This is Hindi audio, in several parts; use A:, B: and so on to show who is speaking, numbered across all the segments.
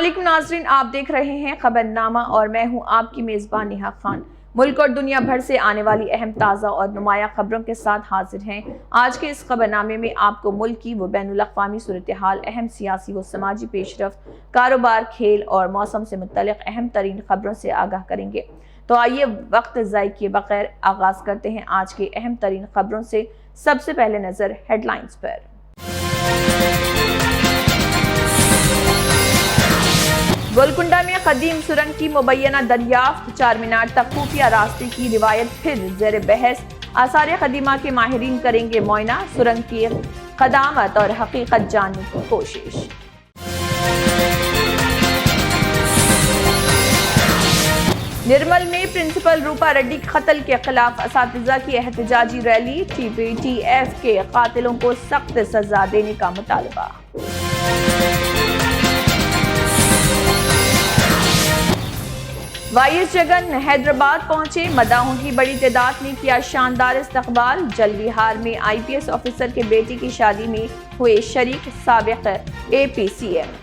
A: अस्सलामुअलैकुम नाज़रीन, आप देख रहे हैं खबरनामा और मैं हूं आपकी मेज़बान नेहा खान। मुल्क और दुनिया भर से आने वाली अहम ताज़ा और नुमाया खबरों के साथ हाजिर हैं। आज के इस खबरनामे में आपको मुल्क की व बैनुल अक़वामी सूरत हाल, अहम सियासी व समाजी पेशरफ्त, कारोबार, खेल और मौसम से मुतल्लिक़ अहम तरीन खबरों से आगाह करेंगे। तो आइए वक्त ज़ाय किए बगैर आगाज़ करते हैं आज की अहम तरीन खबरों से। सबसे पहले नज़र हेडलाइंस पर। गोलकुंडा में कदीम सुरंग की मुबैना दरियाफ्त, चार मीनार तक खुफिया रास्ते की रिवायत फिर ज़ेर बहस। आसार कदीमा के माहिरीन करेंगे मुआयना, सुरंग की कदामत और हकीकत जानने की कोशिश। निर्मल में प्रिंसिपल रूपा रेड्डी के कत्ल के खिलाफ असातिज़ा की एहतजाजी रैली, TPTF के कातिलों को सख्त सजा देने का मुतालबा। वाईएस जगन हैदराबाद पहुंचे, मदाहों की बड़ी तादाद ने किया शानदार इस्तकबाल। जलविहार में IPS ऑफिसर के बेटे की शादी में हुए शरीक साबिक AP CM।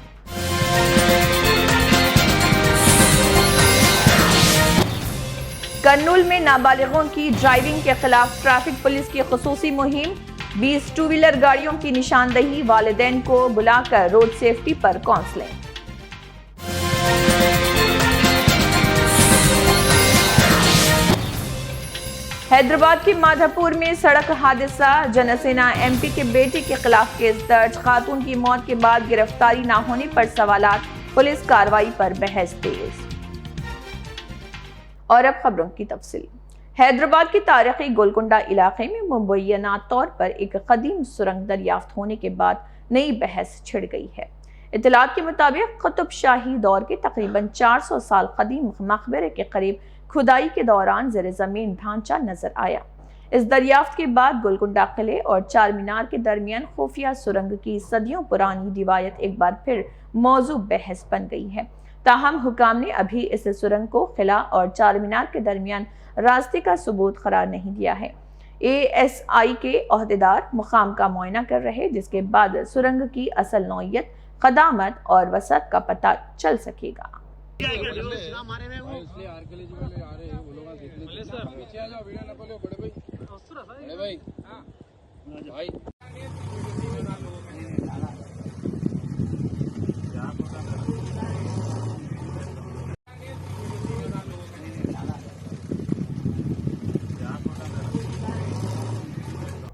A: कर्नूल में नाबालिगों की ड्राइविंग के खिलाफ ट्रैफिक पुलिस की खुसूसी मुहिम, 20 टू व्हीलर गाड़ियों की निशानदही, वालिदैन को बुलाकर रोड सेफ्टी पर काउंसलिंग। हैदराबाद के माधापुर में सड़क हादसा, जनसेना MP के बेटे के खिलाफ केस दर्ज, खातून की मौत के बाद गिरफ्तारी न होने पर सवालात, पुलिस कार्रवाई पर बहस तेज। और अब खबरों की तफसील। हैदराबाद के तारीखी गोलकुंडा इलाके में मुबैना तौर पर एक कदीम सुरंग दरियाफ्त होने के बाद नई बहस छिड़ गई है। इत्तलात के मुताबिक कुतुब शाही दौर के तकरीबन 400 साल कदीम मकबरे के करीब खुदाई के दौरान ज़ेर ज़मीन ढांचा नजर आया। इस दरियाफ्त के बाद गोलकुंडा किले और चार मीनार के दरमियान खुफिया सुरंग की सदियों पुरानी रिवायत एक बार फिर मौजू बहस बन गई है। ताहम हुकाम ने अभी इस सुरंग को किला और चार मीनार के दरमियान रास्ते का सबूत करार नहीं दिया है। ASI के ओहदेदार मुकाम का मुआयना कर रहे, जिसके बाद सुरंग की असल नौइयत, कदामत और वसत का पता चल सकेगा।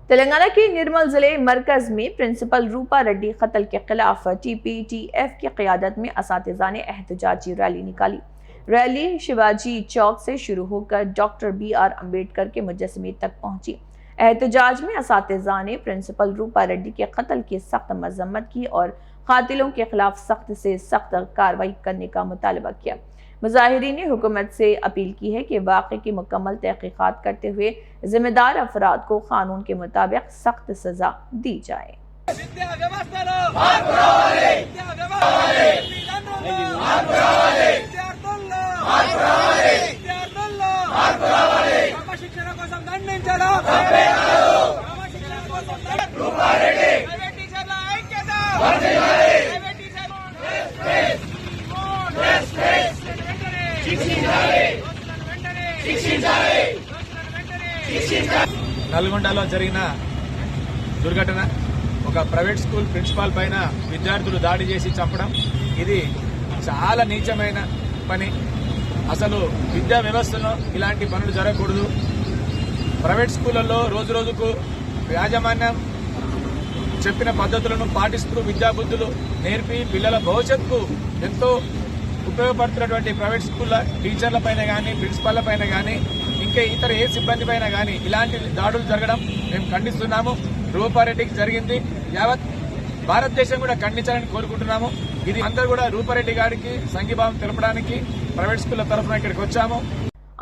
A: तेलंगाना के निर्मल जिले मरकज में प्रिंसिपल रूपा रेड्डी कत्ल के खिलाफ TPTF की क़यादत में असातिज़ा ने एहतजाजी रैली निकाली। रैली शिवाजी चौक से शुरू होकर डॉक्टर BR अम्बेडकर के मुजस्समे तक पहुंची। एहतजाज में असातिज़ा ने प्रिंसिपल रूपा रेड्डी के कत्ल की सख्त मजम्मत की और कातिलों के खिलाफ सख्त से सख्त कार्रवाई करने का मुतालबा किया। मुजाहिरीन ने हुकूमत से अपील की है कि वाक़े की मुकम्मल तहक़ीक़ात करते हुए जिम्मेदार अफराद को कानून के मुताबिक सख्त सजा दी जाए।
B: నల్గొండలో జరిగిన దుర్ఘటన, ఒక ప్రైవేట్ స్కూల్ ప్రిన్సిపాల్ పైన విద్యార్థులు దాడి చేసి చంపడం, ఇది చాలా నీచమైన పని. అసలు విద్యా వ్యవస్థలో ఇలాంటి పనులు జరగకూడదు. ప్రైవేట్ స్కూళ్లలో రోజు రోజుకు యాజమాన్యం చెప్పిన పద్ధతులను పాటిస్తూ విద్యాబుద్ధులు నేర్పి పిల్లల భవిష్యత్తుకు ఎంతో ఉపయోగపడుతున్నటువంటి ప్రైవేట్ స్కూళ్ళ టీచర్ల పైన కానీ, ప్రిన్సిపాల్ల పైన కానీ, ఇంకా ఇతర ఏ సిబ్బంది పైన కానీ ఇలాంటి దాడులు జరగడం మేము ఖండిస్తున్నాము. రూపారెడ్డికి జరిగింది, యావత్ భారతదేశం కూడా ఖండించాలని కోరుకుంటున్నాము. ఇది అందరూ కూడా రూపారెడ్డి గారికి సంఘీభావం తెలపడానికి ప్రైవేట్ స్కూళ్ల తరఫున ఇక్కడికి వచ్చాము.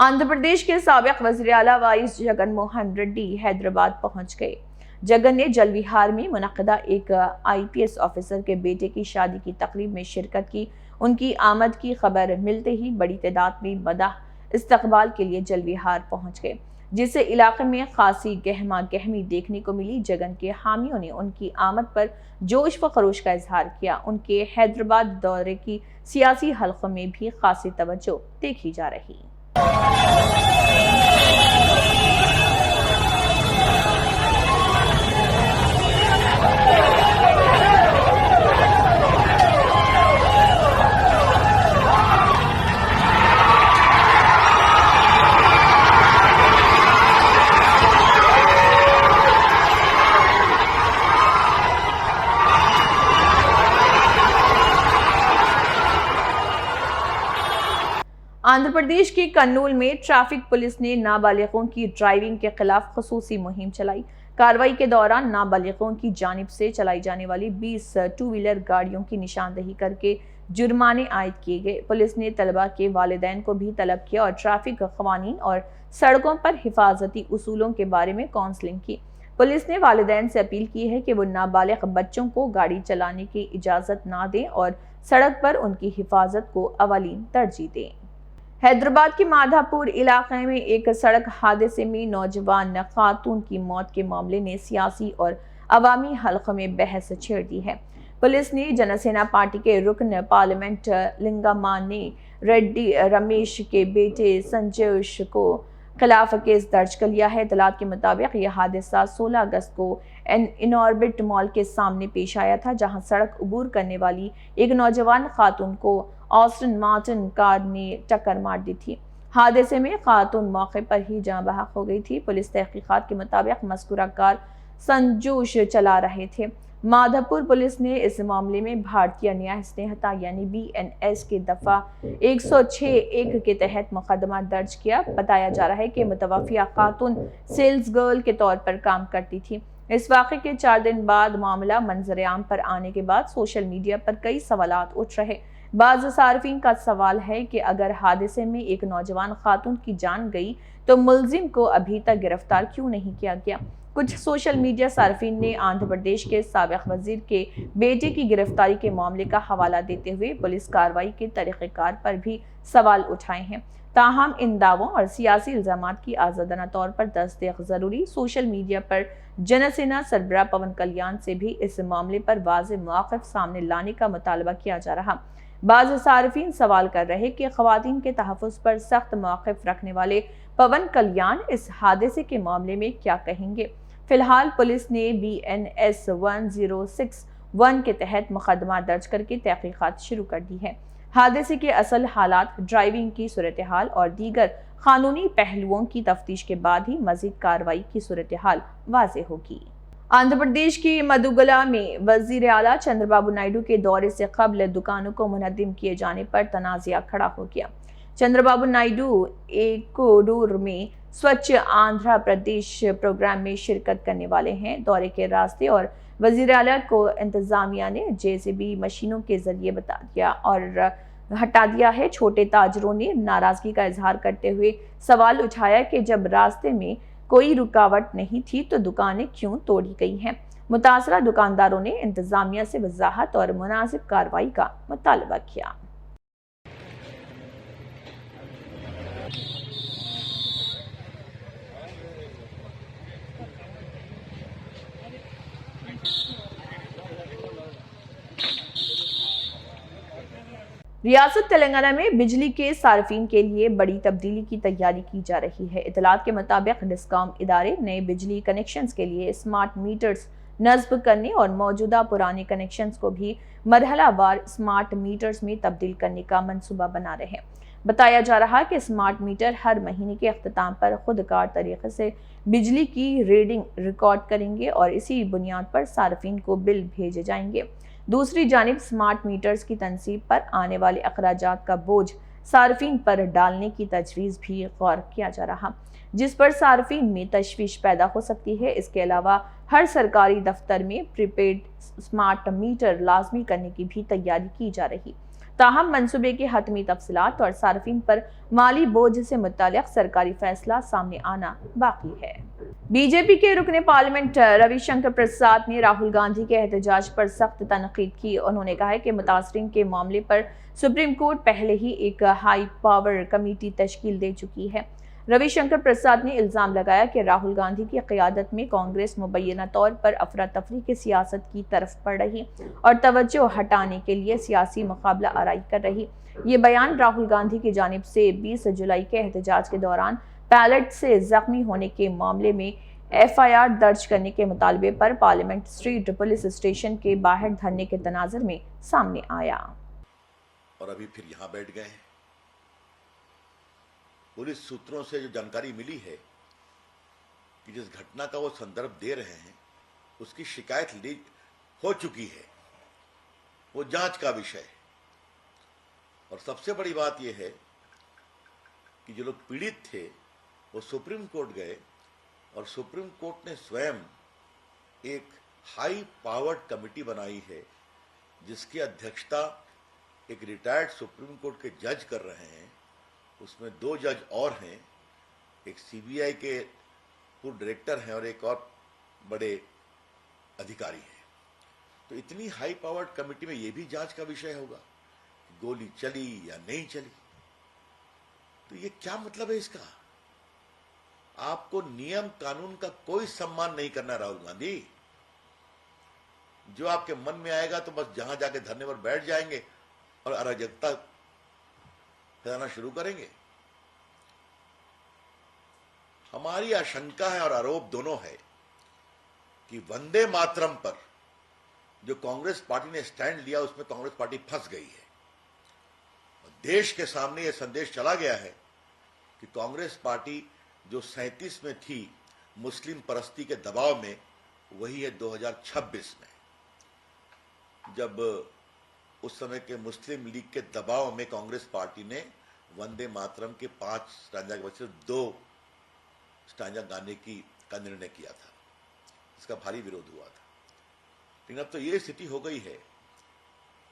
A: आंध्र प्रदेश के साबिक वज़ीर आला वाईएस जगन मोहन रेड्डी हैदराबाद पहुंच गए। जगन ने जलविहार में मुनक़दा एक IPS ऑफिसर के बेटे की शादी की तकरीब में शिरकत की। उनकी आमद की खबर मिलते ही बड़ी तादाद में मदाह इस्तकबाल के लिए जलविहार पहुंच गए। जिससे इलाके में खासी गहमा गहमी देखने को मिली। जगन के हामियों ने उनकी आमद पर जोश व खरोश का इजहार किया। उनके हैदराबाद दौरे की सियासी हलकों में भी खासी तवज्जो देखी जा रही। आंध्र प्रदेश के कन्नूल में ट्रैफिक पुलिस ने नाबालिगों की ड्राइविंग के खिलाफ खसूसी मुहिम चलाई। कार्रवाई के दौरान नाबालिगों की जानिब से चलाई जाने वाली 20 टू व्हीलर गाड़ियों की निशानदेही करके जुर्माने आयद किए गए। पुलिस ने तलबा के वालिदैन को भी तलब किया और ट्रैफिक कवानीन और सड़कों पर हिफाजती उसूलों के बारे में काउंसलिंग की। पुलिस ने वालिदैन से अपील की है कि वो नाबालिग बच्चों को गाड़ी चलाने की इजाज़त ना दें और सड़क पर उनकी हिफाजत को अवलीन तरजीह दें। हैदराबाद के माधापुर इलाके में एक सड़क हादसे में नौजवान खातून की मौत के मामले ने सियासी और अवामी हल्क़ों में बहस छेड़ दी है। पुलिस ने जनसेना पार्टी के रुकन पार्लियामेंट लिंगामानी रेड्डी रमेश के बेटे संजोश को खिलाफ केस दर्ज कर लिया है। इतलात के मुताबिक यह हादसा 16 अगस्त को इनऑर्बिट मॉल के सामने पेश आया था, जहां सड़क अबूर करने वाली एक नौजवान खातून को ऑस्टन मार्टिन कार ने टक्कर मार दी थी। हादसे में खातून मौके पर ही जाँ बहक हो गई थी। पुलिस तहकीकात के मुताबिक मज़कूरा कार संजोश चला रहे थे। माधापुर पुलिस ने इस मामले में भारतीय न्याय संहिता यानी BNS के दफा 106(1) के तहत मुकदमा दर्ज किया। बताया जा रहा है कि मुतवफ़िया खातून सेल्स गर्ल के तौर पर काम करती थी। इस वाक़े के 4 दिन बाद मामला मंजर आम पर आने के बाद सोशल मीडिया पर कई सवालात उठ रहे। बाज़ सार्फिन का सवाल है कि अगर हादसे में एक नौजवान खातून की जान गई तो मुलजिम को अभी तक गिरफ्तार क्यों नहीं किया गया। कुछ सोशल मीडिया सार्फिन ने आंध्र प्रदेश के साबिक़ वज़ीर के बेटे की गिरफ्तारी के मामले का हवाला देते हुए पुलिस कार्रवाई के तरीक़ेकार पर भी सवाल उठाए हैं। ताहम इन दावों और सियासी इल्ज़ामात की आज़ादाना तौर पर तस्दीक़ ज़रूरी। सोशल मीडिया पर जनसेना सरबराह पवन कल्याण से भी इस मामले पर वाज़ेह मौक़िफ़ सामने लाने का मुतालबा किया जा रहा। बाज़ सार्फिन सवाल कर रहे कि ख़वातीन के तहफ़्फ़ुज़ पर सख्त मौक़िफ़ रखने वाले पवन कल्याण इस हादसे के मामले में क्या कहेंगे। फिलहाल पुलिस ने BNS 1061 के तहत मुकदमा दर्ज करके तहक़ीक़ात शुरू कर दी है। हादसे के असल हालात, ड्राइविंग की सूरत हाल और दीगर कानूनी पहलुओं की तफ्तीश के बाद ही मज़ीद कार्रवाई की सूरत हाल वाज़ेह होगी। आंध्र प्रदेश के मदुगला में वज़ीर आला चंद्रबाबू नायडू के दौरे से कबल दुकानों को मुनद्दिम किए जाने पर तनाज़ा खड़ा हो गया। चंद्रबाबू नायडू कोडूर में स्वच्छ आंध्र प्रदेश प्रोग्राम में शिरकत करने वाले हैं। दौरे के रास्ते और वज़ीर आला को इंतजामिया ने JCB मशीनों के जरिए बता दिया और हटा दिया है। छोटे ताजरों ने नाराजगी का इजहार करते हुए सवाल उठाया कि जब रास्ते में कोई रुकावट नहीं थी तो दुकानें क्यों तोड़ी गई हैं। मुतासरा दुकानदारों ने इंतजामिया से वजाहत और मुनासिब कार्रवाई का मुतालबा किया। रियासत तेलंगाना में बिजली के सार्फिन के लिए बड़ी तब्दीली की तैयारी की जा रही है। इतलात के मुताबिक डिस्कॉम इदारे नए बिजली कनेक्शंस के लिए स्मार्ट मीटर्स नस्ब करने और मौजूदा पुराने कनेक्शंस को भी मरहलावार स्मार्ट मीटर्स में तब्दील करने का मंसूबा बना रहे हैं। बताया जा रहा है कि स्मार्ट मीटर हर महीने के अख्ताम पर खुदकार तरीके से बिजली की रीडिंग रिकॉर्ड करेंगे और इसी बुनियाद पर सार्फिन को बिल भेजे जाएंगे। दूसरी जानिब स्मार्ट मीटर्स की तनसीब पर आने वाले अखराजात का बोझ सार्फिन पर डालने की तजवीज़ भी गौर किया जा रहा, जिस पर सार्फिन में तशवीश पैदा हो सकती है। इसके अलावा हर सरकारी दफ्तर में प्रीपेड स्मार्ट मीटर लाजमी करने की भी तैयारी की जा रही। ताहम मंसूबे के हतमी तफसीलात और सार्फिन पर माली बोझ से मुताल्लिक़ सरकारी फैसला सामने आना बाकी है। बीजेपी के रुकने पार्लियामेंट रविशंकर प्रसाद ने राहुल गांधी के एहतजाज पर सख्त तनकीद की। उन्होंने कहा है कि मुतासरीन के मामले पर सुप्रीम कोर्ट पहले ही एक हाई पावर कमेटी तश्कील दे चुकी है। रविशंकर प्रसाद ने इल्जाम लगाया कि राहुल गांधी की क़यादत में कांग्रेस मुबैना तौर पर अफरा तफरी की सियासत की तरफ बढ़ रही और तवज्जो हटाने के लिए सियासी मुकाबला आराई कर रही। ये बयान राहुल गांधी की जानिब से 20 जुलाई के एहतजाज के दौरान पैलेट से जख्मी होने के मामले में FIR दर्ज करने के मुतालबे पर पार्लियामेंट स्ट्रीट पुलिस स्टेशन के बाहर धरने के तनाजुर में सामने आया।
C: और अभी फिर यहाँ बैठ गए हैं। पुलिस सूत्रों से जो जानकारी मिली है कि जिस घटना का वो संदर्भ दे रहे हैं उसकी शिकायत लीक हो चुकी है, वो जांच का विषय है। और सबसे बड़ी बात यह है कि जो लोग पीड़ित थे वो सुप्रीम कोर्ट गए और सुप्रीम कोर्ट ने स्वयं एक हाई पावर्ड कमेटी बनाई है जिसकी अध्यक्षता एक रिटायर्ड सुप्रीम कोर्ट के जज कर रहे हैं। उसमें 2 जज और हैं, एक CBI के पूर्व डायरेक्टर हैं और एक और बड़े अधिकारी हैं। तो इतनी हाई पावर्ड कमेटी में यह भी जांच का विषय होगा कि गोली चली या नहीं चली। तो ये क्या मतलब है इसका? आपको नियम कानून का कोई सम्मान नहीं करना राहुल गांधी। जो आपके मन में आएगा तो बस जहां जाके धरने पर बैठ जाएंगे और अराजकता फैलाना शुरू करेंगे। हमारी आशंका है और आरोप दोनों है कि वंदे मातरम पर जो कांग्रेस पार्टी ने स्टैंड लिया उसमें कांग्रेस पार्टी फंस गई है। देश के सामने यह संदेश चला गया है कि कांग्रेस पार्टी जो 37 में थी मुस्लिम परस्ती के दबाव में, वही है 2026 में, जब उस समय के मुस्लिम लीग के दबाव में कांग्रेस पार्टी ने वंदे मातरम के 5 स्टैंजा के बजाय 2 स्टैंजा गाने का निर्णय किया था। इसका भारी विरोध हुआ था। लेकिन अब तो ये स्थिति हो गई है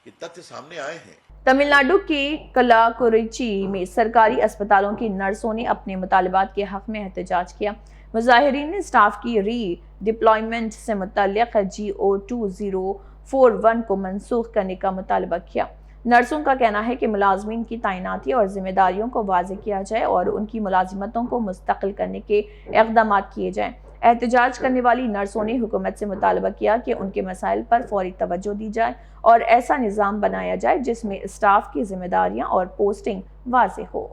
C: कि तथ्य सामने आए हैं।
A: तमिलनाडु के कलाकुरिची में सरकारी अस्पतालों की नर्सों ने अपने मुतालबात के हक में एहतजाज किया। मुजाहिरीन ने स्टाफ की री डिप्लॉयमेंट से मुतल्लिक GO 2041 को मनसूख करने का मुतालबा किया। नर्सों का कहना है कि मुलाजमीन की तैनाती और जिम्मेदारियों को वाज़ेह किया जाए और उनकी मुलाजिमतों को मुस्तकिल करने के इक़दाम किए जाएं। एहतजाज करने वाली नर्सों ने हुकूमत से मुतालबा किया कि उनके मसाइल पर फौरी तवज्जो दी जाए और ऐसा निज़ाम बनाया जाए जिसमें स्टाफ की जिम्मेदारियां और पोस्टिंग वाज़ेह हो।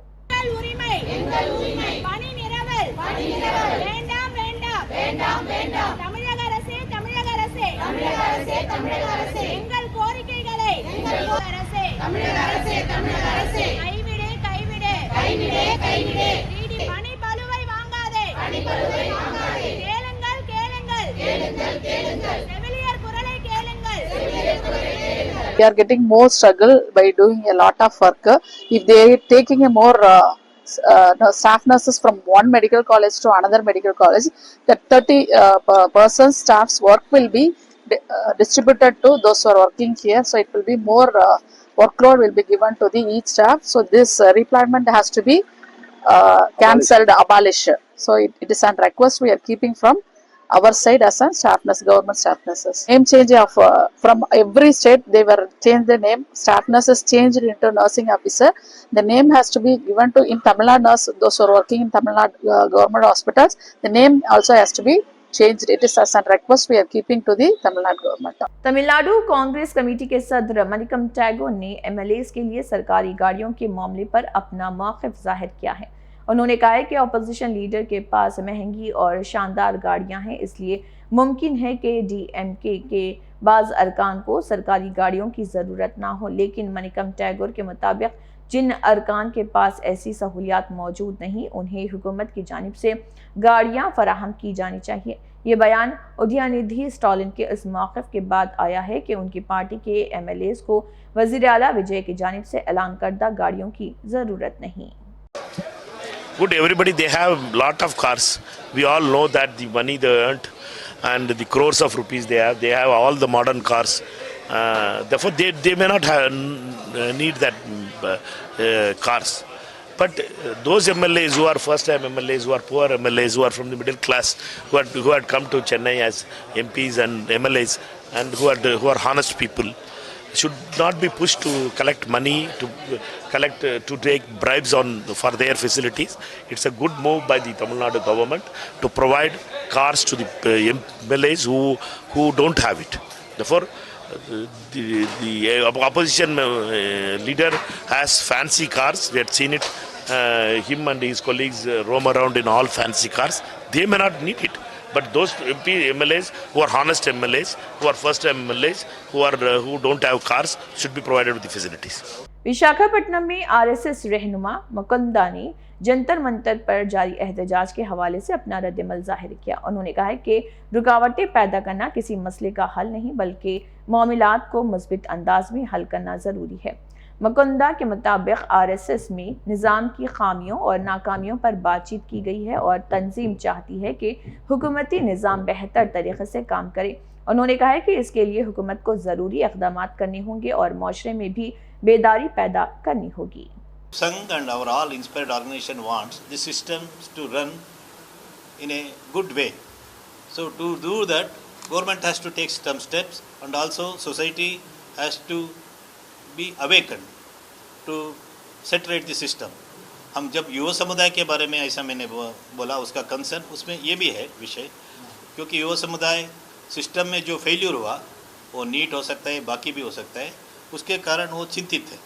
D: We are getting more struggle by doing a lot of work. If they are taking a more staff nurses from one medical college to another medical college, that 30 person staff's work will be distributed to those who are working here. So it will be more workload will be given to each staff. So this repayment has to be cancelled, abolished. So it is a request we are keeping from our side as a staff nurse, government staff nurses. Name change of from every state, they were changed the name. Staff nurses changed into nursing officer. The name has to be given to in Tamil Nadu nurse, those who are working in Tamil Nadu government hospitals. The name also has to be changed. It is as a request we are keeping to the Tamil Nadu government.
A: Tamil Nadu Congress committee के सदर मनिकम टैगोर ने MLAs के लिए सरकारी गाड़ियों के मामले पर अपना मौक़िफ़ जाहिर किया है। उन्होंने कहा है कि अपोजिशन लीडर के पास महंगी और शानदार गाड़ियां हैं, इसलिए मुमकिन है कि DMK के बाज़ अरकान को सरकारी गाड़ियों की ज़रूरत ना हो। लेकिन मनिकम टैगोर के मुताबिक जिन अरकान के पास ऐसी सहूलियात मौजूद नहीं, उन्हें हुकूमत की जानिब से गाड़ियां फराहम की जानी चाहिए। ये बयान उदयनिधि स्टालिन के इस मौक़िफ़ के बाद आया है कि उनकी पार्टी के MLAs को वज़ीर आला विजय की जानिब से ऐलान करदा गाड़ियों की ज़रूरत नहीं।
E: Good, everybody, they have lot of cars. We all know that the money they earned and the crores of rupees they have all the modern cars. Therefore, they may not have, need that cars. But those MLAs who are first-time MLAs, who are poor MLAs, who are from the middle class, who had come to Chennai as MPs and MLAs, and who are honest people, should not be pushed to collect money collect to take bribes for their facilities. It's a good move by the Tamil Nadu government to provide cars to the MLAs who don't have it. Therefore, the opposition leader has fancy cars. We had seen it. Him and his colleagues roam around in all fancy cars. They may not need it. But those MLAs who are honest MLAs, who are first MLAs, who don't have cars, should be provided with the facilities.
A: Visakhapatnam में आरएसएस रहनुमा मुकुंदा ने जंतर मंतर पर जारी एहतजाज के हवाले से अपना रद्दमल जाहिर किया। उन्होंने कहा कि रुकावटें पैदा करना किसी मसले का हल नहीं बल्कि मामलात को मुस्बित अंदाज में हल करना जरूरी है। मुकुंदा के मुताबिक आरएसएस में निज़ाम की खामियों और नाकामियों पर बातचीत की गई है और तंजीम चाहती है कि हुकूमती निज़ाम बेहतर तरीके से काम करे। उन्होंने कहा है कि इसके लिए हुकूमत को ज़रूरी इक़दाम करने होंगे और माशरे में भी बेदारी पैदा करनी होगी।
F: Sangh and our all inspired organization wants the systems to run in a good way. So to do that, government has to take some steps and also society has to be awakened to set right the system. हम जब युवा समुदाय के बारे में ऐसा मैंने बोला उसका कंसर्न उसमें ये भी है विषय, क्योंकि युवा समुदाय सिस्टम में जो फेल्यूर हुआ वो नीट हो सकता है, बाकी भी हो सकता है, उसके कारण वो चिंतित है।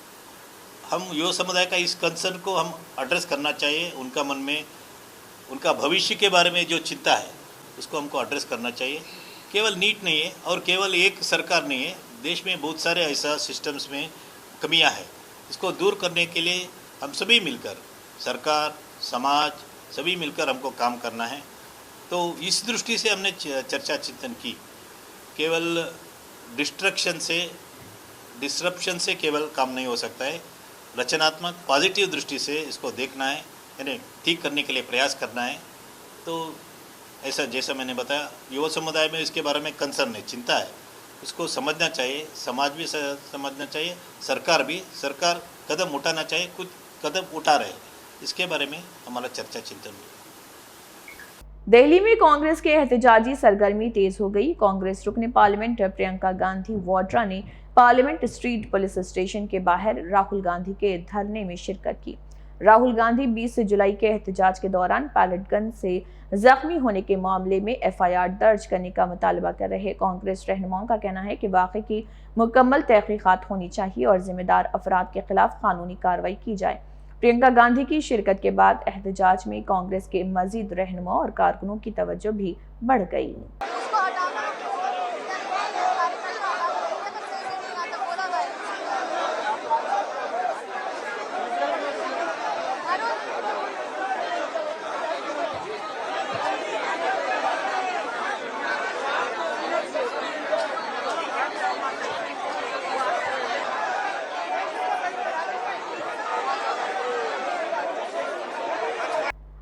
F: हम युवा समुदाय का इस कंसर्न को हम एड्रेस करना चाहिए। उनका मन में उनका भविष्य के बारे में जो चिंता है उसको हमको एड्रेस करना चाहिए। केवल नीट नहीं है और केवल एक सरकार नहीं है, देश में बहुत सारे ऐसा सिस्टम्स में कमियां हैं। इसको दूर करने के लिए हम सभी मिलकर, सरकार, समाज, सभी मिलकर हमको काम करना है। तो इस दृष्टि से हमने चर्चा चिंतन की। केवल डिस्ट्रप्शन से केवल काम नहीं हो सकता है, रचनात्मक पॉजिटिव दृष्टि से इसको देखना है, यानी ठीक करने के लिए प्रयास करना है। तो ऐसा जैसा मैंने बताया, युवा समुदाय में इसके बारे में कंसर्न है, चिंता है, उसको समझना चाहिए, समाज भी समझना चाहिए, सरकार कदम उठाना चाहिए, कुछ कदम उठा रहे, इसके बारे में हमारा चर्चा चिंतन हुआ।
A: दिल्ली में कांग्रेस के एहतजाजी सरगर्मी तेज हो गई। कांग्रेस रुकने पार्लियामेंट प्रियंका गांधी वाड्रा ने पार्लियामेंट स्ट्रीट पुलिस स्टेशन के बाहर राहुल गांधी के धरने में शिरकत की। राहुल गांधी 20 जुलाई के एहतजाज के दौरान पैलेट गन से जख्मी होने के मामले में एफआईआर दर्ज करने का मुतालबा कर रहे कांग्रेस रहनुमाओं का कहना है कि वाक़े की मुकम्मल तहकीकात होनी चाहिए और जिम्मेदार अफराद के खिलाफ कानूनी कार्रवाई की जाए। प्रियंका गांधी की शिरकत के बाद एहतजाज में कांग्रेस के मजीद रहनुमा और कारकुनों की तवज्जो भी बढ़ गई।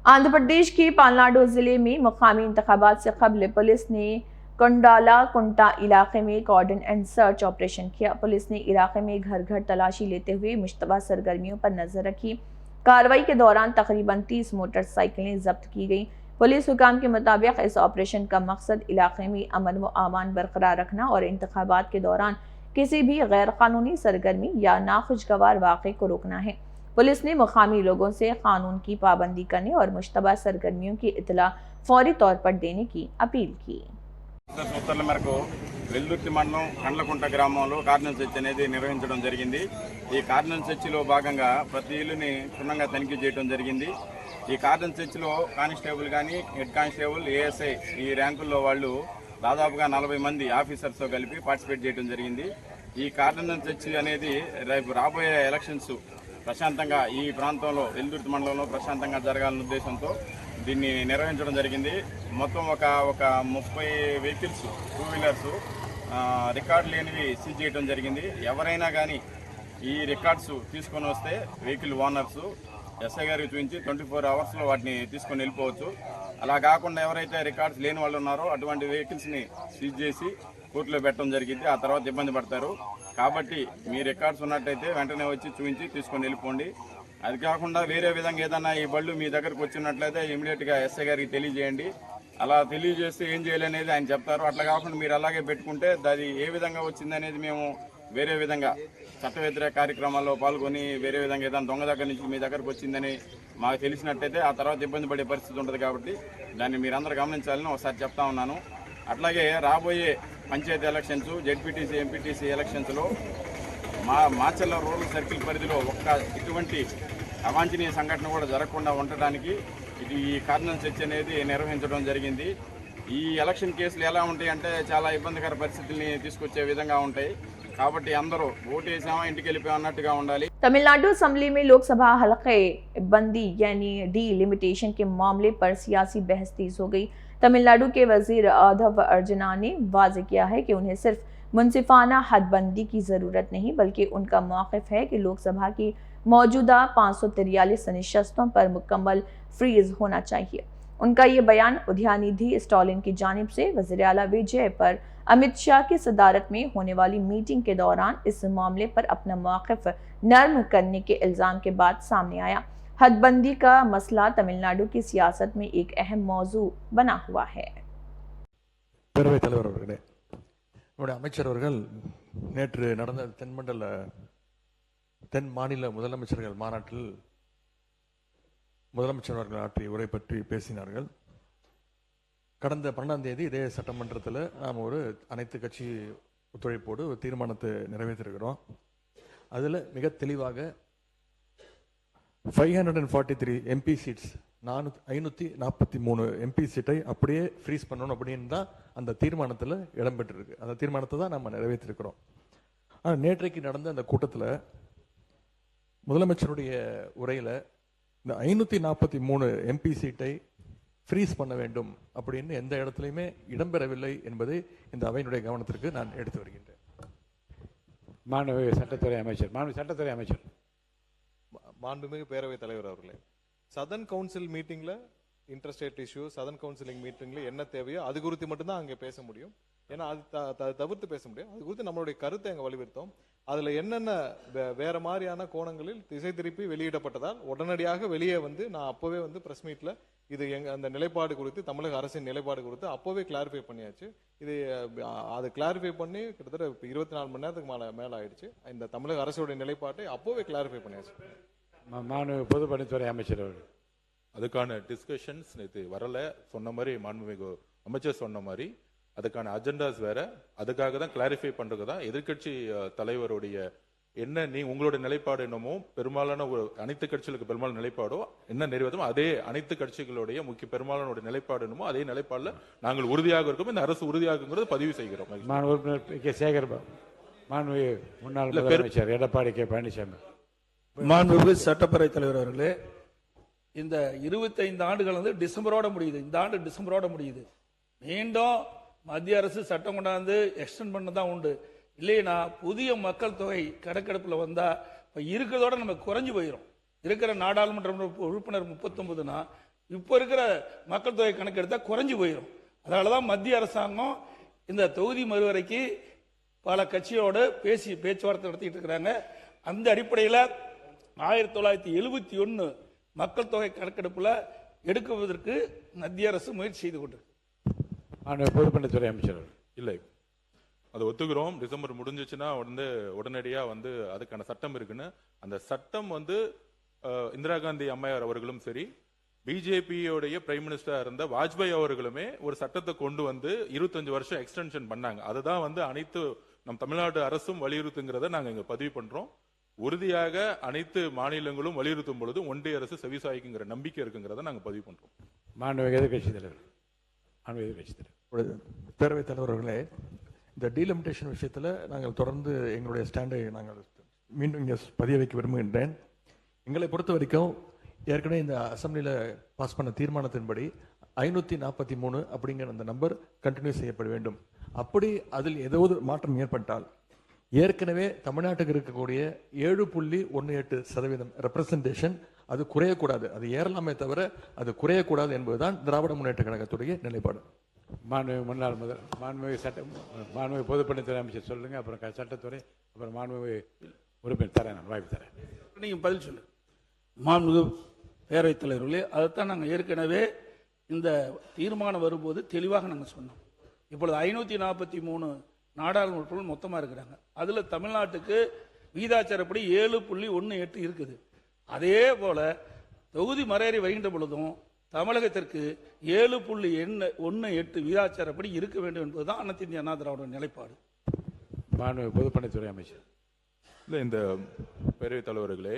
A: आंध्र प्रदेश के पलनाडु जिले में मुकामी इंतखाबात से कबल पुलिस ने कंडाला कुंटा इलाके में कॉर्डन एंड सर्च ऑपरेशन किया। पुलिस ने इलाके में घर घर तलाशी लेते हुए मुश्तबा सरगर्मियों पर नजर रखी। कार्रवाई के दौरान तकरीबन 30 मोटरसाइकिलें जब्त की गईं। पुलिस हुकाम के मुताबिक इस ऑपरेशन का मकसद इलाके में अमन व अमान बरकरार रखना और इंतखाबात के दौरान किसी भी गैर कानूनी सरगर्मी या नाखुशगवार वाक़े को रोकना है। पुलिस ने मुकामी लोगों से कानून की पाबंदी करने और मुश्तबा सरगर्मियों की इतला फौरी तौर पर देने की अपील की।
G: సూచనల మేరకు వెల్దుర్తి మండలం కండ్లకుంట గ్రామంలో కార్డినెన్స్ చర్చ్ అనేది నిర్వహించడం జరిగింది। ఈ కార్డినెన్స్ చర్చిలో భాగంగా ప్రతి ఇల్లుని క్షుణ్ణంగా తనిఖీ చేయడం జరిగింది। ఈ కార్డినెన్స్ చర్చిలో కానిస్టేబుల్ కానీ, హెడ్ కానిస్టేబుల్, ఏఎస్ఐ ఈ ర్యాంకుల్లో వాళ్ళు దాదాపుగా 40 మంది ఆఫీసర్స్తో కలిపి పార్టిసిపేట్ చేయడం జరిగింది। ఈ కార్డినెన్స్ చర్చ్ అనేది రేపు రాబోయే ఎలక్షన్స్ ప్రశాంతంగా ఈ ప్రాంతంలో వెల్దుర్తి మండలంలో ప్రశాంతంగా జరగాలన్న ఉద్దేశంతో దీన్ని నిర్వహించడం జరిగింది। మొత్తం ఒక 30 వెహికల్స్, 2 వీలర్స్ రికార్డు లేనివి సీజ్ చేయడం జరిగింది। ఎవరైనా కానీ ఈ రికార్డ్స్ తీసుకొని వస్తే వెహికల్ ఓనర్స్ ఎస్ఐ గారికి చూపించి 24 అవర్స్లో వాటిని తీసుకొని వెళ్ళిపోవచ్చు। అలా కాకుండా ఎవరైతే రికార్డ్స్ లేని వాళ్ళు ఉన్నారో అటువంటి వెహికల్స్ని సీజ్ చేసి కోర్టులో పెట్టడం జరిగింది। ఆ తర్వాత ఇబ్బంది పడతారు కాబట్టి మీ రికార్డ్స్ ఉన్నట్టయితే వెంటనే వచ్చి చూపించి తీసుకొని వెళ్ళిపోండి। అది కాకుండా వేరే విధంగా ఏదైనా ఈ బళ్ళు మీ దగ్గరకు వచ్చినట్లయితే ఇమీడియట్గా ఎస్ఐ గారికి తెలియజేయండి। అలా తెలియజేస్తే ఏం చేయాలనేది ఆయన చెప్తారు। అట్లా కాకుండా మీరు అలాగే పెట్టుకుంటే అది ఏ విధంగా వచ్చిందనేది మేము వేరే విధంగా చట్ట వ్యతిరేక కార్యక్రమాల్లో పాల్గొని వేరే విధంగా ఏదైనా దొంగ దగ్గర నుంచి మీ దగ్గరకు వచ్చిందని మాకు తెలిసినట్టయితే ఆ తర్వాత ఇబ్బంది పడే పరిస్థితి ఉంటుంది. కాబట్టి దాన్ని మీరందరూ గమనించాలని ఒకసారి చెప్తా ఉన్నాను. అట్లాగే రాబోయే పంచాయతీ ఎలక్షన్స్, జెడ్పీటీసీ, ఎంపీటీసీ ఎలక్షన్స్లో మాచర్ల రూరల్ సర్కిల్ పరిధిలో ఇటువంటి అవాంఛనీయ సంఘటన కూడా జరగకుండా ఉండటానికి ఈ కార్నల్ సెర్చ్ అనేది నిర్వహించడం జరిగింది. ఈ ఎలక్షన్ కేసులు ఎలా ఉంటాయి అంటే చాలా ఇబ్బందికర పరిస్థితుల్ని తీసుకొచ్చే విధంగా ఉంటాయి. కాబట్టి అందరూ ఓటు వేసామా ఇంటికి వెళ్ళిపోయి అన్నట్టుగా ఉండాలి.
A: तमिलनाडु असम्बली में लोकसभा हलके बंदी यानी डीलिमिटेशन के मामले पर सियासी बहस तेज हो गई। तमिलनाडु के वजीर आधव अर्जुना ने वाज़ेह किया है कि उन्हें सिर्फ मुनसिफाना हदबंदी की जरूरत नहीं, बल्कि उनका मौक़िफ़ है कि लोकसभा की मौजूदा 543 नशिस्तों पर मुकम्मल फ्रीज होना चाहिए। उनका ये बयान उद्यानिधि स्टालिन की जानिब से वज़ीर आला विजय पर अमित शाह की सदारत में होने वाली मीटिंग के दौरान इस मामले पर अपना मौक़िफ़ नर्म करने के इल्ज़ाम के बाद सामने आया। हदबंदी का मसला तमिलनाडु की सियासत में एक अहम मौजू बना हुआ है।
H: பேரவைத் தலைவர் அவர்களே, நம்முடைய அமைச்சர் அவர்கள் நேற்று நடந்த தென் மாநில முதலமைச்சர்கள் மாநாட்டில் முதலமைச்சர் அவர்கள் ஆற்றிய உரை பற்றி பேசினார்கள். கடந்த 12ஆம் தேதி இதே சட்டமன்றத்தில் நாம் ஒரு அனைத்து கட்சி ஒத்துழைப்போடு ஒரு தீர்மானத்தை நிறைவேற்றிருக்கிறோம். அதில் மிக தெளிவாக 543 எம்பி சீட்ஸ் 543 எம்பி சீட்டை அப்படியே ஃப்ரீஸ் பண்ணணும் அப்படின்னு தான் அந்த தீர்மானத்தில் இடம்பெற்றிருக்கு. அந்த தீர்மானத்தை தான் நம்ம நிறைவேற்றிருக்கிறோம். ஆனால் நேற்றைக்கு நடந்த அந்த கூட்டத்தில் முதலமைச்சருடைய உரையில் இந்த 543 எம்பி சீட்டை ஃப்ரீஸ் பண்ண வேண்டும் அப்படின்னு எந்த இடத்துலையுமே இடம்பெறவில்லை என்பதை இந்த அவையினுடைய கவனத்திற்கு நான் எடுத்து வருகின்றேன்.
I: மாண்புமிகு சட்டத்துறை அமைச்சர்.
J: மாண்புமிகு பேரவைத் தலைவர் அவர்களே, சதர்ன் கவுன்சில் மீட்டிங்கில் இன்டர்ஸ்டேட் இஷ்யூ, சதர்ன் கவுன்சிலிங் மீட்டிங்கில் என்ன தேவையோ அது குறித்து மட்டும்தான் அங்கே பேச முடியும். ஏன்னா அது தவிர்த்து பேச முடியும். அது குறித்து நம்மளுடைய கருத்தை அங்கே வலியுறுத்தோம். அதில் என்னென்ன வேற மாதிரியான கோணங்களில் திசை திருப்பி வெளியிடப்பட்டதால் உடனடியாக வெளியே வந்து நான் அப்போவே வந்து ப்ரெஸ் மீட்டில் இது அந்த நிலைப்பாடு குறித்து, தமிழக அரசின் நிலைப்பாடு குறித்து அப்போவே கிளாரிஃபை பண்ணியாச்சு. இது அது கிளாரிஃபை பண்ணி கிட்டத்தட்ட 24 மணி நேரத்துக்கு மேலே ஆயிடுச்சு. இந்த தமிழக அரசுடைய நிலைப்பாட்டை அப்போவே கிளாரிஃபை பண்ணியாச்சு.
I: மாண்புமிகு பொதுப்பணித்துறை அமைச்சர் அவர்கள்.
K: அதுக்கான டிஸ்கஷன்ஸ் நேற்று வரல. சொன்ன மாதிரி மாண்புமிகு அமைச்சர் சொன்ன மாதிரி அதுக்கான அஜெண்டாஸ் வேற. அதுக்காக தான் கிளாரிஃபை பண்றது தான் எதிர்கட்சி தலைவருடைய என்ன உங்களோட நிலைப்பாடு என்னமோ பெரும்பாலான அனைத்து கட்சிகளுக்கு பெரும்பாலான நிலைப்பாடோ என்ன நிறைவேறுமோ அதே அனைத்து கட்சிகளுடைய முக்கிய பெரும்பாலான நிலைப்பாடு என்னமோ அதே நிலைப்பாடுல நாங்கள் உறுதியாக இருக்கோம். இந்த அரசு உறுதியாகுங்கிறது பதிவு செய்கிறோம்.
I: சேகர் பாபு. மாண்புமிகு முன்னாள் முதலமைச்சர் எடப்பாடி கே பழனிசாமி.
L: மாண்புமிகு சட்டப்பேரவைத் தலைவர் அவர்களே, இந்த 25 ஆண்டுகள் வந்து டிசம்பரோட முடியுது. இந்த ஆண்டு டிசம்பரோட முடியுது. மீண்டும் மத்திய அரசு சட்டம் கொண்டாந்து எக்ஸ்டெண்ட் பண்ண தான் உண்டு. இல்லைன்னா புதிய மக்கள் தொகை கணக்கெடுப்பில் வந்தால் இப்போ இருக்கிறதோட நம்ம குறைஞ்சி போயிடும். இருக்கிற நாடாளுமன்ற உறுப்பினர் 39னா இப்போ இருக்கிற மக்கள் தொகை கணக்கெடுத்தால் குறைஞ்சி போயிடும். அதனால தான் மத்திய அரசாங்கம் இந்த தொகுதி மறுவரைக்கு பல கட்சியோடு பேச்சுவார்த்தை நடத்திட்டு இருக்கிறாங்க. அந்த அடிப்படையில் 1971 மக்கள் தொகை கணக்கெடுப்பில் எடுக்குவதற்கு மத்திய அரசு முயற்சி செய்து கொண்டிருக்கு.
I: பொதுப்பணித்துறை அமைச்சர்
K: இல்லை, அதை ஒத்துக்கிறோம். டிசம்பர் முடிஞ்சிச்சுன்னா உடனடியாக வந்து அதுக்கான சட்டம் இருக்குன்னு. அந்த சட்டம் வந்து இந்திரா காந்தி அம்மையார் அவர்களும் சரி, பிஜேபியோடைய பிரைம் மினிஸ்டரா இருந்த வாஜ்பாய் அவர்களுமே ஒரு சட்டத்தை கொண்டு வந்து 25 வருஷம் எக்ஸ்டென்ஷன் பண்ணாங்க. அதுதான் வந்து அனைத்து நம் தமிழ்நாடு அரசும் வலியுறுத்துங்கிறத நாங்கள் இங்க பதிவு பண்றோம். உறுதியாக அனைத்து மாநிலங்களும் வலியுறுத்தும் பொழுது ஒன்றிய அரசு செவிசாய்க்குங்கிற நம்பிக்கை இருக்குங்கிறத நாங்கள் பதிவு பண்றோம்.
I: மாண்புமிகு எதிர்க்கட்சி தலைவர்.
H: பேரவைத் தலைவர்களே, இந்த டீலிமிட்டேஷன் விஷயத்தில் நாங்கள் தொடர்ந்து எங்களுடைய ஸ்டாண்டை நாங்கள் மீண்டும் இங்கே பதிய வைக்க விரும்புகின்றேன். எங்களை பொறுத்த வரைக்கும் ஏற்கனவே இந்த அசம்பிளியில் பாஸ் பண்ண தீர்மானத்தின்படி 543 அப்படிங்கிற அந்த நம்பர் கண்டினியூ செய்யப்பட வேண்டும். அப்படி அதில் ஏதாவது மாற்றம் ஏற்பட்டால் ஏற்கனவே தமிழ்நாட்டுக்கு இருக்கக்கூடிய 7.18% ரெப்ரசன்டேஷன் அது குறையக்கூடாது. அது ஏறலாமே தவிர அது குறையக்கூடாது என்பதுதான் திராவிட முன்னேற்ற கழகத்துடைய நிலைப்பாடு.
I: மாண்புமிகு பொதுப்பணித்துறை அமைச்சர் சொல்லுங்க, அப்புறம் சட்டத்துறை, அப்புறம் மாண்புமிகு உறுப்பினர் தரேன், நான் வாய்ப்பு தரேன்.
L: நீங்க பதில் சொல்லு. மாண்புமிகு பேரவைத் தலைவர்களே, அதைத்தான் நாங்கள் ஏற்கனவே இந்த தீர்மானம் வரும்போது தெளிவாக நாங்கள் சொன்னோம். இப்பொழுது 543 நாடாளுமன்றத்தில் மொத்தமாக இருக்கிறாங்க. அதில் தமிழ்நாட்டுக்கு வீதாச்சாரப்படி 7.18 இருக்குது. அதே போல தொகுதி மறையறை வருகின்ற பொழுதும் தமிழகத்திற்கு 7.18 வீதாச்சாரப்படி இருக்க வேண்டும் என்பதுதான் அனைத்து இந்திய அண்ணா திராவிட நிலைப்பாடு.
I: பொதுப்பணித்துறை அமைச்சர்.
K: இல்லை, இந்த பேரவைத் தலைவர்களே,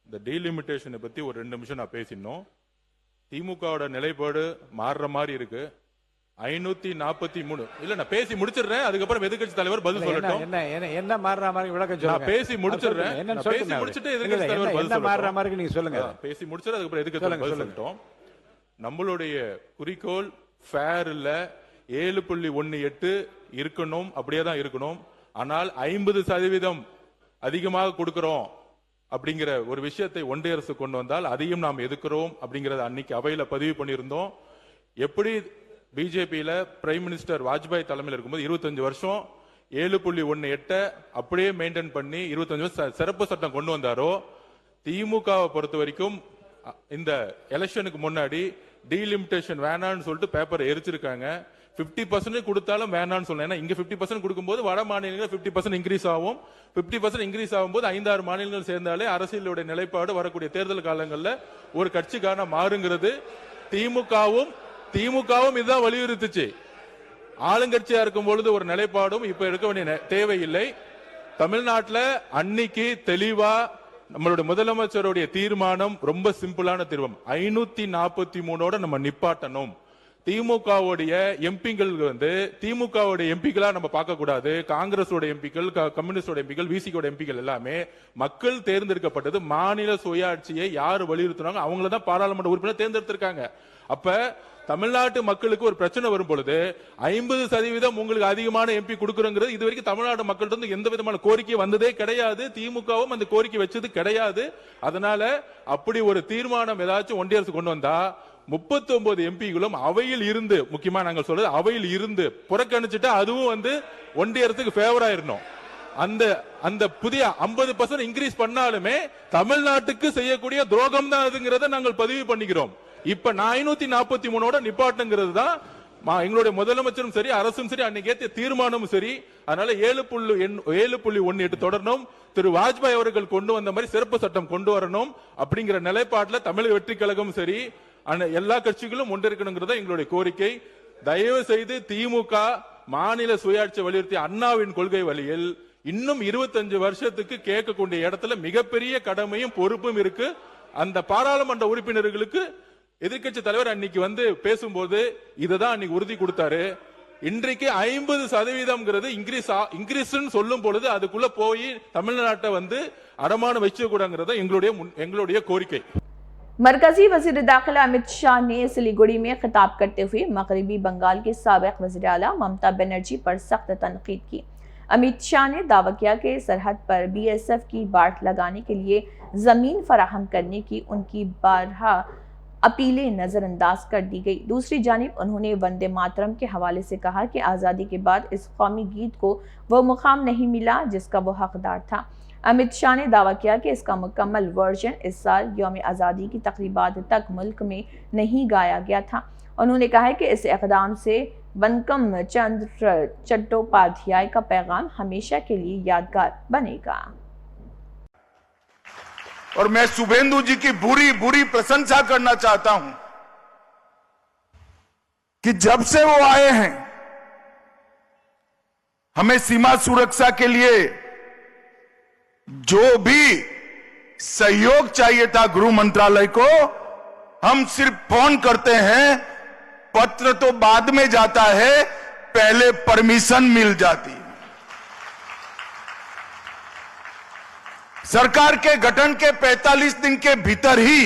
K: இந்த டீலிமிட்டேஷனை பற்றி ஒரு 2 நிமிஷம் நான் பேசினோம். திமுகவோட நிலைப்பாடு மாறுற மாதிரி இருக்கு. 543 இல்ல, நான் பேசி முடிச்சிடுறேன், அதுக்கப்புறம் எதிர்க்கட்சி தலைவர் பதில் சொல்லட்டும்.
I: என்ன மாறுற மாதிரி விளக்கம் சொல்லுங்க.
K: நான் பேசி முடிச்சிடுறேன், பேசி முடிச்சிட்டு எதிர்க்கட்சி தலைவர் பதில் சொல்லட்டும்.
I: மாறுற மாதிரி நீங்க சொல்லுங்க.
K: பேசி முடிச்சிட்டு அதுக்கப்புறம் எதிர்க்கட்சி தலைவர் பதில் சொல்லட்டும். நம்மளுடைய குறிக்கோள் ஃபேர் இல்ல, 7.18 இருக்கணும், அப்படியே தான் இருக்கணும். ஆனால் 50% அதிகமாக கொடுக்கிறோம் அப்படிங்கிற ஒரு விஷயத்தை ஒன்றிய அரசு கொண்டு வந்தால் அதையும் நாம் எதிர்க்கிறோம் அப்படிங்கறத அன்னைக்கு அவையில பதிவு பண்ணியிருந்தோம். எப்படி பிஜேபியில பிரைம் மினிஸ்டர் வாஜ்பாய் தலைமையில் இருக்கும்போது 25 வருஷம் 7.18 அப்படியே மெயின்டைன் பண்ணி 25 வருஷம் சிறப்பு சட்டம் கொண்டு வந்தாரோ, திமுகவை பொறுத்த வரைக்கும் இந்த எலெக்ஷனுக்கு முன்னாடி டீலிமிட்டேஷன் வேணான்னு சொல்லிட்டு பேப்பரை எரிச்சிருக்காங்க. 50% கொடுத்தாலும் வேணான்னு சொல்லலாம். ஏன்னா இங்க 50% கொடுக்கும்போது வட மாநிலங்கள் 50% இன்க்ரீஸ் ஆகும். 50% இன்க்ரீஸ் ஆகும்போது 5-6 மாநிலங்கள் சேர்ந்தாலே அரசியலுடைய நிலைப்பாடு வரக்கூடிய தேர்தல் காலங்களில் ஒரு கட்சிக்கான மாறுங்கிறது திமுகவும் இதுதான் வலியுறுத்துச்சு. ஆளுங்கட்சியா இருக்கும் பொழுது ஒரு நிலைப்பாடும் இப்ப இருக்க வேண்டிய தேவையில்லை. தமிழ்நாட்டில் அன்னைக்கு தெளிவா நம்மளுடைய முதலமைச்சருடைய தீர்மானம் ரொம்ப சிம்பிளான தீர்மானம். 543 நம்ம நிப்பாட்டணும். திமுகவுடைய எம்பிக்கள் திமுகவுடைய எம்பிக்களா நம்ம பார்க்க கூடாது. காங்கிரஸோட எம்பிக்கள், கம்யூனிஸ்டோட எம்பிக்கள், விசிகோட எம்பிக்கள் எல்லாமே மக்கள் தேர்ந்தெடுக்கப்பட்டது. மாநில சுயாட்சியை யாரு வலியுறுத்தினாங்க அவங்கள தான் பாராளுமன்ற உறுப்பினர் தேர்ந்தெடுத்திருக்காங்க. அப்ப தமிழ்நாட்டு மக்களுக்கு ஒரு பிரச்சனை வரும் பொழுது 50% உங்களுக்கு அதிகமான எம்பி கொடுக்கறங்கிறது இது வரைக்கும் தமிழ்நாடு மக்கள்கிட்ட எந்த விதமான கோரிக்கை வந்ததே கிடையாது. திமுகவும் அந்த கோரிக்கை வச்சது கிடையாது. அதனால அப்படி ஒரு தீர்மானம் ஏதாச்சும் ஒன்றிய அரசு கொண்டு வந்தா 39 எம்பிகளும் அவையில் இருந்து, முக்கியமா நாங்கள் சொல்றது அவையில் இருந்து புறக்கணிச்சுட்டா அதுவும் ஒன்றிய அரசுக்கு ஃபேவரா இருக்கணும். அந்த புதிய 50% இன்க்ரீஸ் பண்ணாலுமே தமிழ்நாட்டுக்கு செய்யக்கூடிய துரோகம் தான் அதுங்கிறத நாங்கள் பதிவு பண்ணிக்கிறோம். இப்ப 543 நிப்பாட்டுங்கிறது தான் எங்களுடைய முதலமைச்சரும் சரி, அரசும் சரி, அன்னைக்கு ஏற்றிய தீர்மானமும் சரி. அதனால 7.18 தொடரணும். திரு வாஜ்பாய் அவர்கள் கொண்டு வந்த மாதிரி சிறப்பு சட்டம் கொண்டு வரணும் அப்படிங்கிற நிலைப்பாட்டில் தமிழக வெற்றி கழகம் சரி, எல்லா கட்சிகளும் ஒன்றிருக்கணுங்கிறத எங்களுடைய கோரிக்கை. தயவு செய்து திமுக மாநில சுயாட்சி வலியுறுத்தி அண்ணாவின் கொள்கை வழியில் இன்னும் 25 வருஷத்துக்கு கேட்கக்கூடிய இடத்துல மிகப்பெரிய கடமையும் பொறுப்பும் இருக்கு. அந்த பாராளுமன்ற உறுப்பினர்களுக்கு எதிர்க்கட்சி தலைவர் அன்னைக்கு பேசும்போது இதுதான் அன்னைக்கு உறுதி கொடுத்தாரு. இன்றைக்கு 50% இன்க்ரீஸ் சொல்லும் பொழுது அதுக்குள்ள போய் தமிழ்நாட்டை அடமானம் வச்சுக்க கூடாதுங்கிறத எங்களுடைய கோரிக்கை.
A: मरकजी वजीर दाखिला अमित शाह ने सिलीगुड़ी में खिताब करते हुए मगरबी बंगाल के साबिक वजीर आला ममता बनर्जी पर सख्त तनकीद की। अमित शाह ने दावा किया कि सरहद पर BSF की बाट लगाने के लिए जमीन फराहम करने की उनकी बारहा अपीलें नजरअंदाज कर दी गई। दूसरी जानिब उन्होंने वंदे मातरम के हवाले से कहा कि आज़ादी के बाद इस कौमी गीत को वो मुकाम नहीं मिला जिसका वो हकदार था। अमित शाह ने दावा किया कि इसका मुकम्मल वर्जन इस साल यौम आज़ादी की तकरीबात तक मुल्क में नहीं गाया गया था। उन्होंने कहा है कि इस इक़दाम से बंकिम चंद्र चट्टोपाध्याय का पैगाम हमेशा के लिए यादगार बनेगा।
M: और मैं शुभेंदु जी की बुरी प्रशंसा करना चाहता हूं कि जब से वो आए हैं हमें सीमा सुरक्षा के लिए जो भी सहयोग चाहिए था गृह मंत्रालय को, हम सिर्फ फोन करते हैं, पत्र तो बाद में जाता है, पहले परमिशन मिल जाती है। सरकार के गठन के 45 दिन के भीतर ही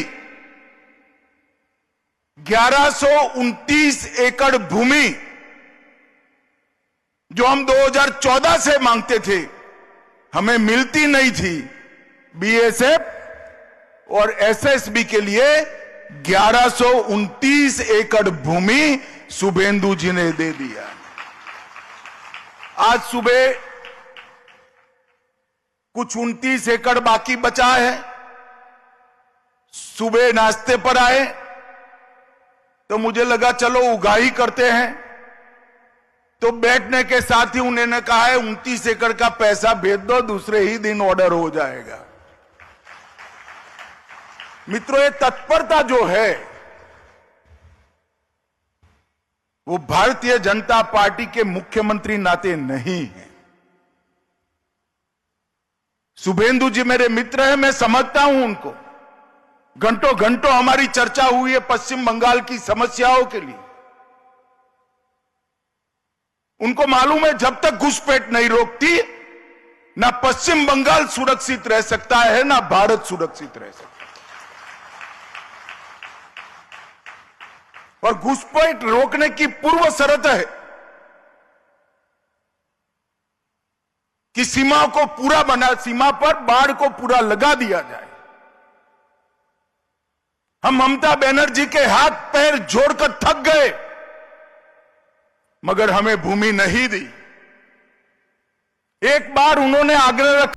M: 1129 एकड़ भूमि जो हम 2014 से मांगते थे, हमें मिलती नहीं थी, BSF और SSB के लिए 1129 एकड़ भूमि शुभेंदु जी ने दे दिया। आज सुबह कुछ 29 एकड़ बाकी बचा है। सुबह नाश्ते पर आए तो मुझे लगा चलो उगाही करते हैं। तो बैठने के साथ ही उन्होंने कहा है 29 एकड़ का पैसा भेज दो, दूसरे ही दिन ऑर्डर हो जाएगा। मित्रों, ये तत्परता जो है वो भारतीय जनता पार्टी के मुख्यमंत्री नाते नहीं है। शुभेंदु जी मेरे मित्र हैं, मैं समझता हूं उनको। घंटों घंटों हमारी चर्चा हुई है पश्चिम बंगाल की समस्याओं के लिए। उनको मालूम है जब तक घुसपैठ नहीं रोकती ना पश्चिम बंगाल सुरक्षित रह सकता है ना भारत सुरक्षित रह सकता है। और घुसपैठ रोकने की पूर्व शर्त है कि सीमा पर बाड़ को पूरा लगा दिया जाए। हम ममता बनर्जी के हाथ पैर जोड़कर थक गए, मगर हमें भूमि नहीं दी। एक बार उन्होंने आग्रह रखा।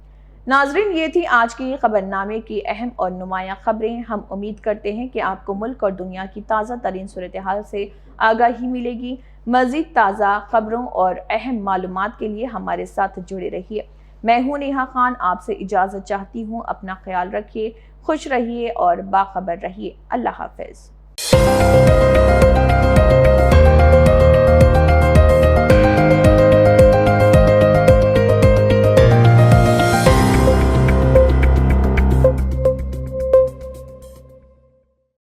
A: नाजरीन, ये थी आज की खबरनामे की अहम और नुमाया खबरें। हम उम्मीद करते हैं कि आपको मुल्क और दुनिया की ताज़ा तरीन सूरत हाल से आगाही मिलेगी। मज़ीद ताज़ा खबरों और अहम मालूमात के लिए हमारे साथ जुड़े रहिए। मैं हूं नेहा खान, आपसे इजाज़त चाहती हूं। अपना ख्याल रखिए, खुश रहिए और बाखबर रहिए। अल्लाह हाफ़िज़।